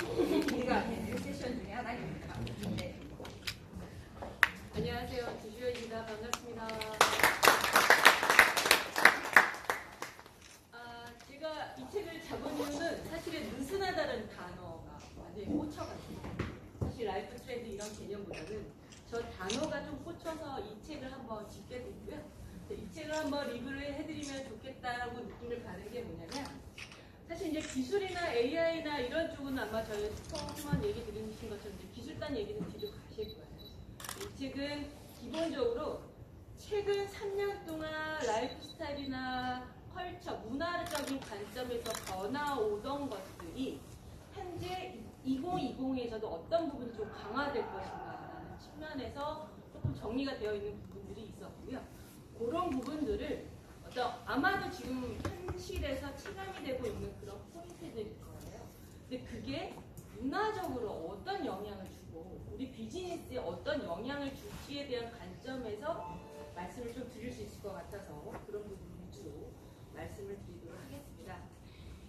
우리가 세션 중에 하나입니다. 네. 안녕하세요. 주주연입니다. 반갑습니다. 제가 이 책을 잡은 이유는 사실은 느슨하다는 단어가 완전히 꽂혀가지고, 사실 라이프 트렌드 이런 개념보다는 저 단어가 좀 꽂혀서 이 책을 한번 짓게 됐고요. 이 책을 한번 리뷰를 해드리면 좋겠다라고 느낌을 받은 게 뭐냐면, 사실 이제 기술이나 AI나 이런 쪽은 아마 저희 처음 얘기 드리신 것처럼 이제 기술단 얘기는 뒤로 가실 거예요. 이 책은 기본적으로 최근 3년 동안 라이프 스타일이나 컬처, 문화적인 관점에서 변화오던 것들이 현재 2020에서도 어떤 부분이 좀 강화될 것인가라는 측면에서 조금 정리가 되어 있는 부분들이 있었고요. 그런 부분들을 아마도 지금 현실에서 체감이 되고 있는 그런 포인트들일 거예요. 근데 그게 문화적으로 어떤 영향을 주고 우리 비즈니스에 어떤 영향을 줄지에 대한 관점에서 말씀을 좀 드릴 수 있을 것 같아서 그런 부분 위주로 말씀을 드리도록 하겠습니다.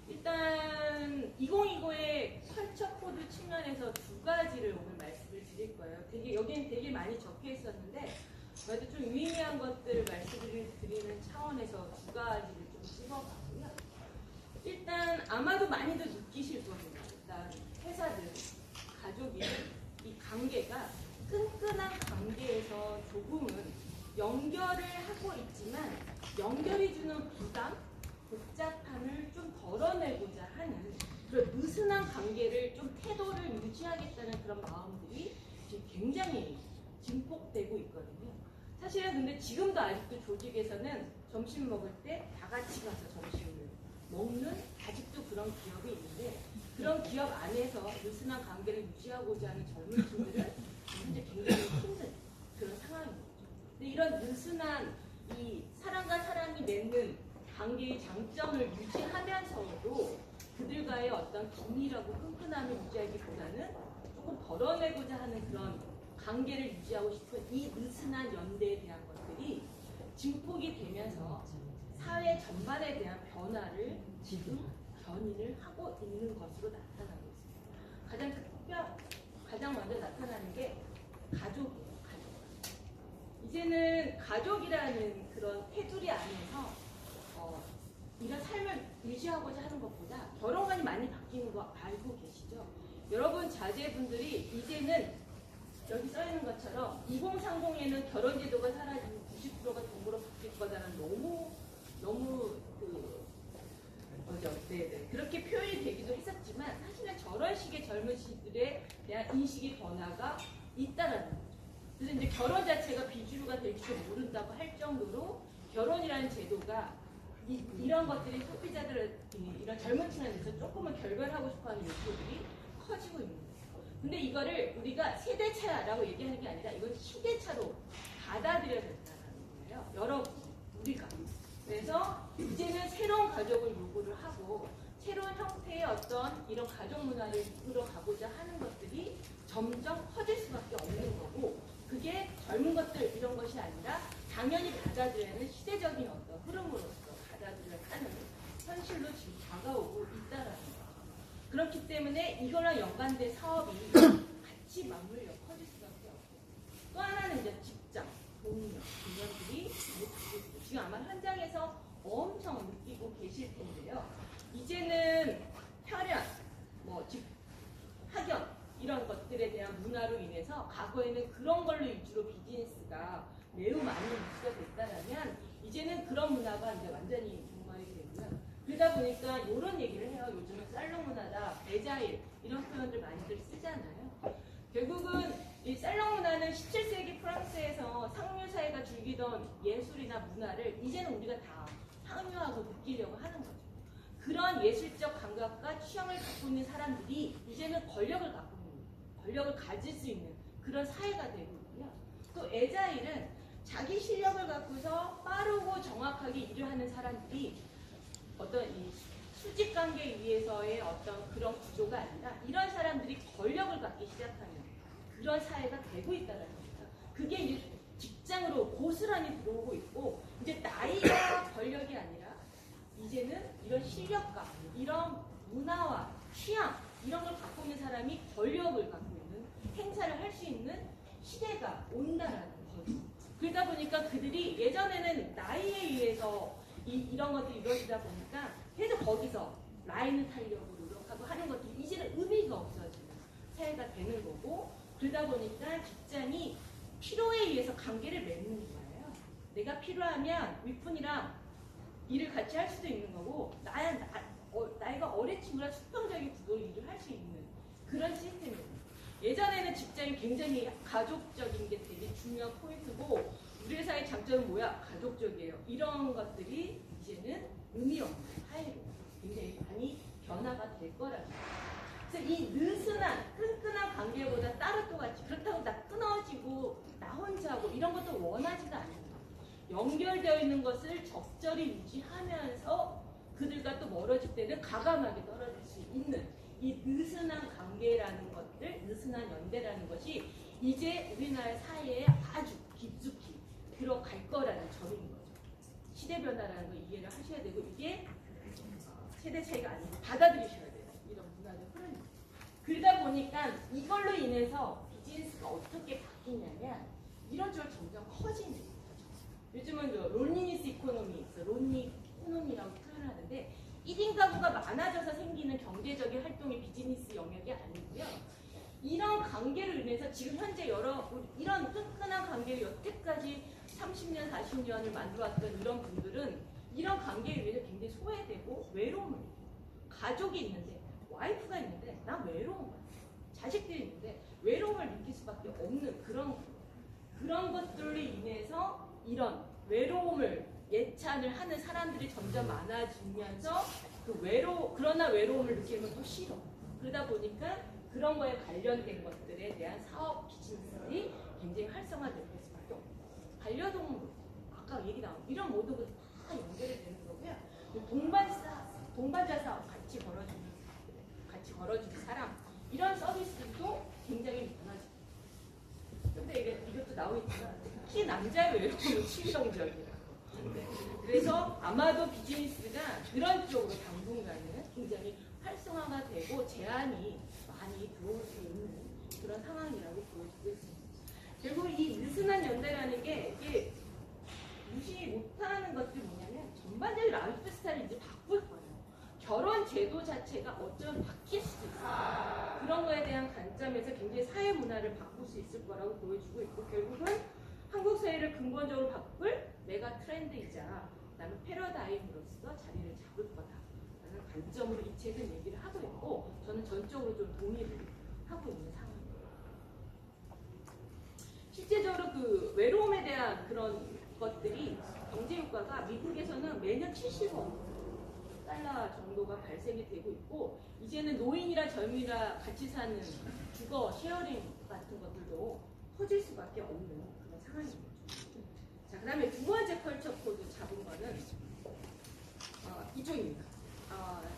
일단 2020의 컬처 코드 측면에서 두 가지를 오늘 말씀을 드릴 거예요. 여기는 되게 많이 적혀 있었는데 그래도 좀 유의미한 것들 말씀을 드리는 차원에서 두 가지를 좀 찝어봤고요. 일단 아마도 많이들 느끼실 겁니다. 일단 회사들, 가족이 이 관계가 끈끈한 관계에서 조금은 연결을 하고 있지만 연결이 주는 부담, 복잡함을 좀 덜어내고자 하는 그런 느슨한 관계를 좀 태도를 유지하겠다는 그런 마음들이 지금 굉장히 증폭되고 있거든요. 사실은 근데 지금도 아직도 조직에서는 점심 먹을 때 다 같이 가서 점심을 먹는 아직도 그런 기업이 있는데 그런 기업 안에서 느슨한 관계를 유지하고자 하는 젊은 층들은 현재 굉장히 힘든 그런 상황인 거죠. 근데 이런 느슨한 이 사람과 사람이 맺는 관계의 장점을 유지하면서도 그들과의 어떤 긴밀하고 끈끈함을 유지하기보다는 조금 덜어내고자 하는 그런 관계를 유지하고 싶은 이 느슨한 연대에 대한 것들이 증폭이 되면서 사회 전반에 대한 변화를 지금 견인을 하고 있는 것으로 나타나고 있습니다. 가장 먼저 나타나는 게 가족이에요. 이제는 가족이라는 그런 테두리 안에서 이런 삶을 유지하고자 하는 것보다 결혼관이 많이 바뀌는 거 알고 계시죠? 여러분 자제분들이 이제는 여기 써있는 것처럼 2030에는 결혼제도가 사라지고 90%가 동물로 바뀔 거다라는 너무 그렇게 표현이 되기도 했었지만 사실은 저런 식의 젊은 시들에 대한 인식의 변화가 있다라는 거죠. 그래서 이제 결혼 자체가 비주류가 될지도 모른다고 할 정도로 결혼이라는 제도가 이런 것들이 소비자들을 이런 젊은 층에서 조금은 결별하고 싶어하는 요소들이 커지고 있는 거예요. 근데 이거를 우리가 세대차라고 얘기하는 게 아니라 이건 시대차로 받아들여야 된다는 거예요. 여러분, 우리가. 그래서 이제는 새로운 가족을 요구를 하고 새로운 형태의 어떤 이런 가족 문화를 이끌어 가고자 하는 것들이 점점 커질 수밖에 없는 거고 그게 젊은 것들 이런 것이 아니라 당연히 받아들여야 하는 시대적인 어떤 흐름으로서 받아들여야 하는 현실로 지금 다가오고 있다라는 거예요. 그렇기 때문에 이거랑 연관된 사업이 같이 맞물려 커질 수밖에 없고 또 하나는 이제 직장, 동료, 인연들이 지금 아마 현장에서 엄청 느끼고 계실 텐데요. 이제는 혈연, 학연 이런 것들에 대한 문화로 인해서 과거에는 그런 걸로 위주로 비즈니스가 매우 많이 유지가 됐다면 이제는 그런 문화가 이제 완전히 종말이 되고요. 그러다 보니까 이런 얘기를 해요. 요즘은 살롱 문화다, 애자일 이런 표현들 많이들 쓰잖아요. 결국은 이 살롱 문화는 17세기 프랑스에서 상류사회가 즐기던 예술이나 문화를 이제는 우리가 다 상류하고 느끼려고 하는 거죠. 그런 예술적 감각과 취향을 갖고 있는 사람들이 이제는 권력을 가질 수 있는 그런 사회가 되고 있고요. 또 애자일은 자기 실력을 갖고서 빠르고 정확하게 일을 하는 사람들이 어떤 이 수직 관계 위에서의 어떤 그런 구조가 아니라 이런 사람들이 권력을 갖기 시작하는 그런 사회가 되고 있다는 겁니다. 그게 이제 직장으로 고스란히 들어오고 있고 이제 나이가 권력이 아니라 이제는 이런 실력과 이런 문화와 취향 이런 걸 갖고 있는 사람이 권력을 갖고 있는 행사를 할 수 있는 시대가 온다라는 거죠. 그러다 보니까 그들이 예전에는 나이에 의해서 이런 것들이 이루어지다 보니까 계속 거기서 라인을 타려고 노력하고 하는 것들이 이제는 의미가 없어지는 사회가 되는 거고, 그러다 보니까 직장이 필요에 의해서 관계를 맺는 거예요. 내가 필요하면 윗분이랑 일을 같이 할 수도 있는 거고, 나이가 어린 친구랑 수평적인 구도로 일을 할 수 있는 그런 시스템이에요. 예전에는 직장이 굉장히 가족적인 게 되게 중요한 포인트고, 우리 회사의 장점은 뭐야? 가족적이에요. 이런 것들이 이제는 의미 없는 사회로 굉장히 많이 변화가 될 거라고. 그래서 이 느슨한 끈끈한 관계보다 따로 또 같이, 그렇다고 나 끊어지고 나 혼자 하고 이런 것도 원하지도 않습니다. 연결되어 있는 것을 적절히 유지하면서 그들과 또 멀어질 때는 과감하게 떨어질 수 있는 이 느슨한 관계라는 것들, 느슨한 연대라는 것이 이제 우리나라 사회에 아주 깊숙이 들어갈 거라는 점인 거죠. 시대 변화라는 걸 이해를 하셔야 되고, 이게 세대 차이가 아니고 받아들이셔야 돼요. 이런 문화적 흐름이. 그러다 보니까 이걸로 인해서 비즈니스가 어떻게 바뀌냐면 이런 쪽으로 점점 커지는 거죠. 요즘은 론리니스 이코노미 있어. 론리 이코노미라고 표현을 하는데, 1인 가구가 많아져서 생기는 경제적인 활동의 비즈니스 영역이 아니고요. 이런 관계를 인해서 지금 현재 이런 끈끈한 관계를 여태까지 30년, 40년을 만들어왔던 이런 분들은 이런 관계에 의해서 굉장히 소외되고 외로움을 느껴요. 가족이 있는데, 와이프가 있는데 난 외로운 거야. 자식들이 있는데 외로움을 느낄 수밖에 없는 그런 것들로 인해서 이런 외로움을 예찬을 하는 사람들이 점점 많아지면서 그러나 외로움을 느끼는 건 또 싫어. 그러다 보니까 그런 거에 관련된 것들에 대한 사업 비즈니스들이 굉장히 활성화될 수밖에 없고, 반려동물, 아까 얘기 나온 이런 모든 것이 다 연결이 되는 거고요. 동반자 사업 같이 걸어주는 사람, 이런 서비스도 굉장히 많아집니다. 근데 이것도 나오겠지만 특히 남자의 외로움은 치명적이에요. 그래서 아마도 비즈니스가 그런 쪽으로 당분간은 굉장히 활성화가 되고 제한이 많이 들어올 수 있는 그런 상황이라고 보여지고 있습니다. 결국 이 느슨한 연대라는 게 이게 무시 못하는 것들이 뭐냐면 전반적인 라이프 스타일을 이제 바꿀 거예요. 결혼 제도 자체가 어쩌면 바뀔 수도 있어요. 그런 거에 대한 관점에서 굉장히 사회 문화를 바꿀 수 있을 거라고 보여주고 있고, 결국은 한국 사회를 근본적으로 바꿀 메가 트렌드이자 나는 패러다임으로서 자리를 잡을 거다라는 관점으로 이 책은 얘기를 하고 있고, 저는 전적으로 좀 동의를 하고 있는 상황입니다. 실제적으로 그 외로움에 대한 그런 것들이 경제 효과가 미국에서는 매년 70억 달러 정도가 발생이 되고 있고, 이제는 노인이라 젊은이라 같이 사는 주거 쉐어링 같은 것들도 커질 수밖에 없는 그런 상황입니다. 자, 그 다음에 두 번째 컬처 코드 잡은 거는 이쪽입니다.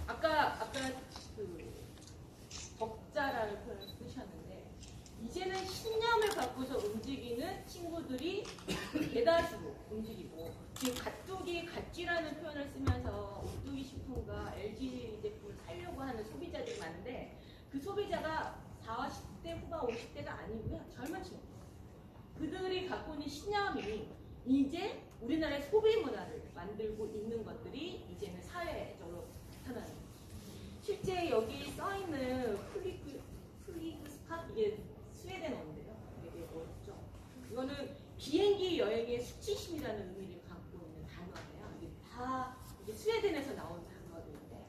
아까 그 덕자라는 표현을 쓰셨는데, 이제는 신념을 갖고서 움직이는 친구들이 대다수로 움직이고, 지금 갓쥐라는 표현을 쓰면서 오뚜기 식품과 LG 제품을 사려고 하는 소비자들이 많은데, 그 소비자가 40대 후반 50대가 아니고요, 젊은 친구. 그들이 갖고 있는 신념이 이제 우리나라의 소비 문화를 만들고 있는 것들이 이제는 사회적으로 나타나는 거죠. 실제 여기 써있는 플리그스팟, 이게 스웨덴어인데요. 되게 어렵죠. 이거는 비행기 여행의 수치심이라는 의미를 갖고 있는 단어예요. 이게 다 스웨덴에서 나온 단어들인데,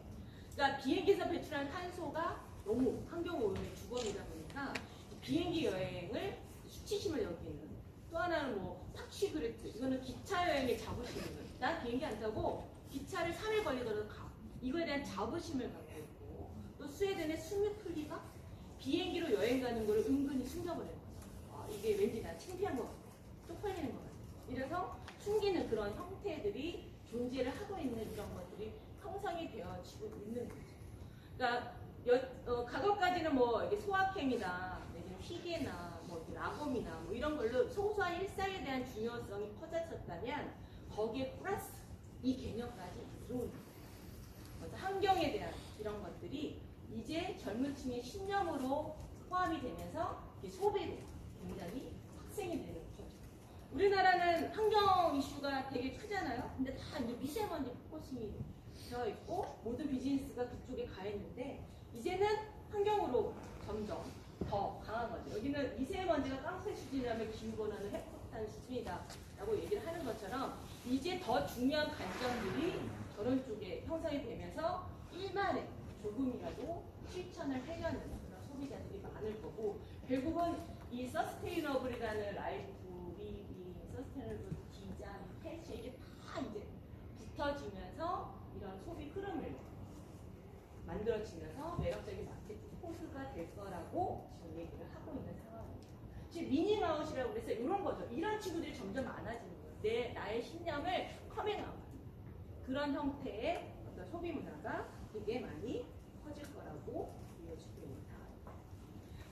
그러니까 비행기에서 배출한 탄소가 너무 환경오염의 주범이다 보니까 비행기 여행을 수치심을 여기는, 또 하나는 팍시그레트, 이거는 기차 여행의 자부심을, 난 비행기 안 타고 기차를 3일 걸리더라도 가, 이거에 대한 자부심을 갖고 있고, 또 스웨덴의 스뮤플리가 비행기로 여행 가는 걸 은근히 숨겨버려요. 이게 왠지 난 창피한 것 같아, 쪽팔리는 것 같아, 이래서 숨기는 그런 형태들이 존재를 하고 있는 이런 것들이 형성이 되어지고 있는 거죠. 그러니까 과거까지는 이게 소확행이나 내지는 희귀나 라곰이나 이런 걸로 소소한 일상에 대한 중요성이 퍼졌었다면, 거기에 플러스 이 개념까지 들어오는 거예요. 그래서 환경에 대한 이런 것들이 이제 젊은 층의 신념으로 포함이 되면서 소비로 굉장히 확산이 되는 거죠. 우리나라는 환경 이슈가 되게 크잖아요. 근데 다 이제 미세먼지 포커싱이 되어 있고 모든 비즈니스가 그쪽에 가 있는데 이제는 환경으로 점점 더 강한 거죠. 여기는 미세먼지가 깡패 수준이라면 기후변화는 핵폭탄 수준이다라고 얘기를 하는 것처럼 이제 더 중요한 관점들이 저런 쪽에 형성이 되면서 일말에 조금이라도 실천을 하려는 그런 소비자들이 많을 거고 결국은 이 서스테이너블이라는 라이프, 리빙, 서스테이너블 디자인, 패션 이게 다 이제 붙어지면서 이런 소비 흐름을 만들어지면서 매력적인 마케팅 포스가 될 거라고 지금 얘기를 하고 있는 상황입니다. 지금 미니마웃이라고 그래서 이런 거죠. 이런 친구들이 점점 많아지는 거예요. 나의 신념을 커밍아웃 그런 형태의 어떤 소비 문화가 되게 많이 커질 거라고 이어지고 있는 상황입니다.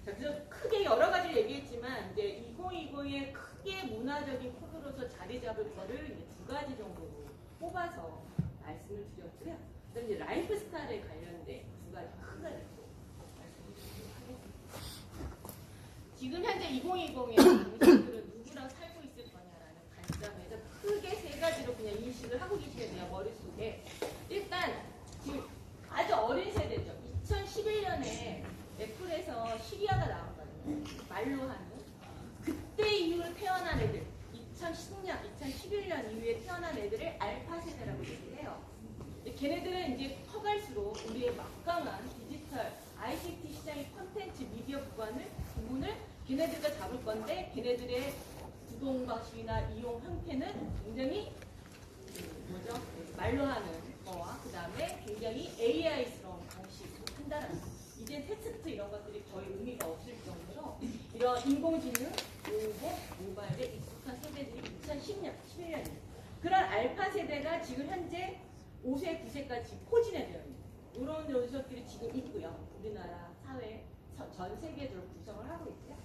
자, 그래서 크게 여러 가지 얘기했지만 이제 2020의 크게 문화적인 코드로서 자리 잡을 거를 이제 두 가지 정도로 뽑아서 말씀을 드렸고요. 그다음 이제 라이프 스타일에 관련된 두 가지 큰 가지로 말씀을 드리도록 하겠습니다. 지금 현재 2020의 당신들은 누구랑 살고 있을 거냐라는 관점에서 크게 세 가지로 그냥 인식을 하고 계시면 돼요. 머릿속에. 일단 지금 아주 어린 세대죠. 2011년에 애플에서 시리아가 나왔거든요. 말로 하는. 그때 이후로 태어난 애들, 2010년, 2011년 이후에 태어난 애들을 알파 세대라고 얘기를 해요. 걔네들은 이제 커갈수록 우리의 막강한 디지털, ICT 시장의 콘텐츠, 미디어 부분을 걔네들과 잡을 건데 걔네들의 구동 방식이나 이용 형태는 굉장히 말로 하는 거와 그 다음에 굉장히 AI스러운 방식으로 한다라는 거. 이제 텍스트 이런 것들이 거의 의미가 없을 정도로 이런 인공지능, 로봇, 모바일에 익숙한 세대들이 2010년, 11년입니다. 그런 알파 세대가 지금 현재 5세, 9세까지 포진해 되어 있는 이런 녀석들이 지금 있고요. 우리나라 사회 전 세계적으로 구성을 하고 있고요.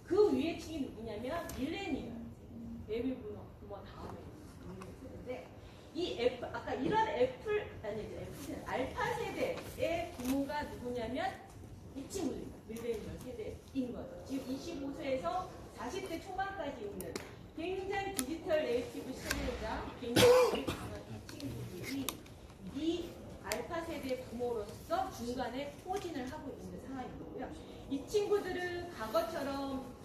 그 위에 층이 누구냐면 밀레니얼, 베이비 부모 다음에 있는 세대인데 이 아까 이런 알파 세대의 부모가 누구냐면 이 친구들입니다. 밀레니얼 세대인 거죠. 지금 25세에서 40대 초반까지 있는 굉장히 디지털 네이티브 세대자, 굉장히 강한 이 친구들이 이 알파 세대 부모로서 중간에 포진을 하고 있는 상황인 거고요. 이 친구들은 과거처럼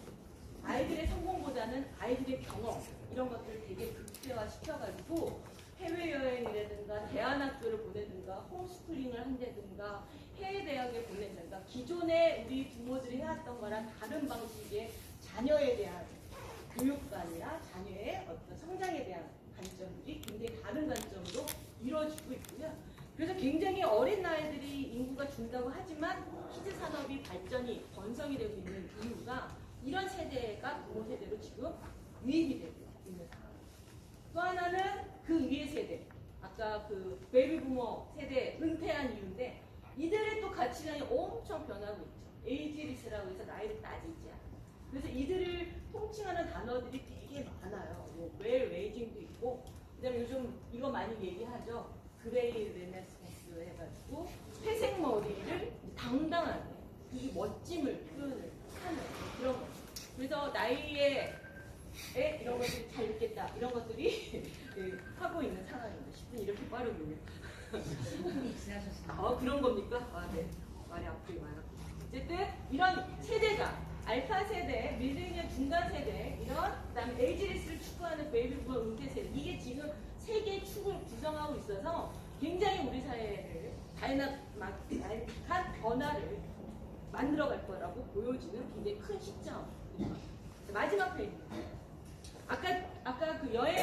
아이들의 성공보다는 아이들의 경험 이런 것들을 되게 극대화 시켜가지고 해외여행이라든가 대안학교를 보내든가 홈스쿨링을 한다든가 해외 대학에 보낸다든가 기존에 우리 부모들이 해왔던 거랑 다른 방식의 자녀에 대한 교육관이나 자녀의 어떤 성장에 대한 관점들이 굉장히 다른 관점으로 이루어지고 있고요. 그래서 굉장히 어린 나이들이 인구가 준다고 하지만 키즈 산업이 발전이 번성이 되고 있는 이유가 이런 세대가 부모 세대로 지금 유입이 되고 있는 상황입니다. 또 하나는 그 위의 세대, 아까 그 베이비 부모 세대 은퇴한 이유인데 이들의 또 가치관이 엄청 변하고 있죠. 에이지리스라고 해서 나이를 따지지 않아요. 그래서 이들을 통칭하는 단어들이 되게 많아요. 뭐 웰웨이징도 있고, 그다음에 요즘 이거 많이 얘기하죠. 그레이 레네상스 해가지고 회색 머리를 당당하게 이 멋짐을 표현을 하는 그런 거. 그래서 나이에 이런 것들이 잘 있겠다 이런 것들이 하고 있는 상황입니다. 10분 이렇게 빠르군요. 10분이 지나셨습니다. 그런 겁니까? 네. 말이 앞뒤 많아. 어쨌든 이런 세대가 알파 세대, 밀레니얼 중간 세대, 이런 그다음에 에이지리스를 추구하는 베이비 부모 은퇴 세대 이게 지금 세 개의 축을 구성하고 있어서 굉장히 우리 사회를 다양한 변화를 만들어갈 거라고 보여지는 굉장히 큰 시점입니다. 마지막 페이지입니다. 아까 그 여행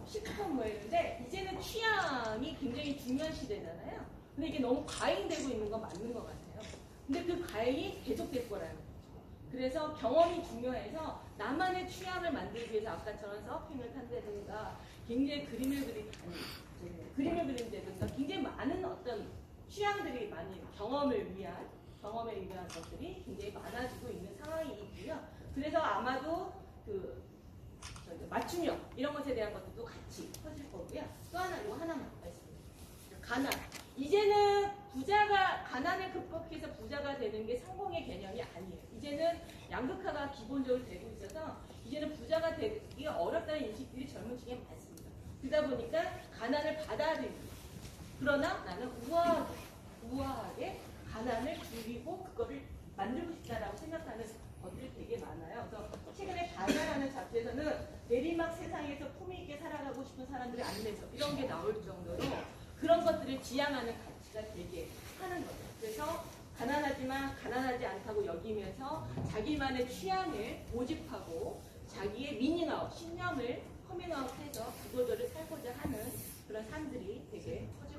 식품 이랬는데 이제는 취향이 굉장히 중요한 시대잖아요. 근데 이게 너무 과잉되고 있는 건 맞는 것 같아요. 근데 그 과잉이 계속될 거라는 거죠. 그래서 경험이 중요해서 나만의 취향을 만들기 위해서 아까처럼 서핑을 탄다든가 굉장히 그림을 그린다든가 굉장히 많은 어떤 취향들이 많이 경험에 위한 것들이 굉장히 많아지고 있는 상황이 있고요. 그래서 아마도 맞춤형 이런 것에 대한 것들도 같이 커질 거고요. 또 하나 이거 하나만 말씀드릴게요. 가난. 이제는 부자가 가난을 부자가 되는 게 성공의 개념이 아니에요. 이제는 양극화가 기본적으로 되고 있어서 이제는 부자가 되기가 어렵다는 인식들이 젊은 층에 많습니다. 그러다 보니까 가난을 받아들이고, 그러나 나는 우아하게 가난을 줄이고 그거를 만들고 싶다라고 생각하는 것들이 되게 많아요. 그래서 최근에 바다라는 잡지에서는 내리막 세상에서 품위 있게 살아가고 싶은 사람들의 안내서 이런 게 나올 정도로 그런 것들을 지향하는 가치가 되게 하는 거죠. 그래서 가난하지만 가난하지 않다고 여기면서 자기만의 취향을 모집하고 자기의 미닝아웃, 신념을 커밍아웃해서 그거들을 살고자 하는 그런 삶들이 되게 커져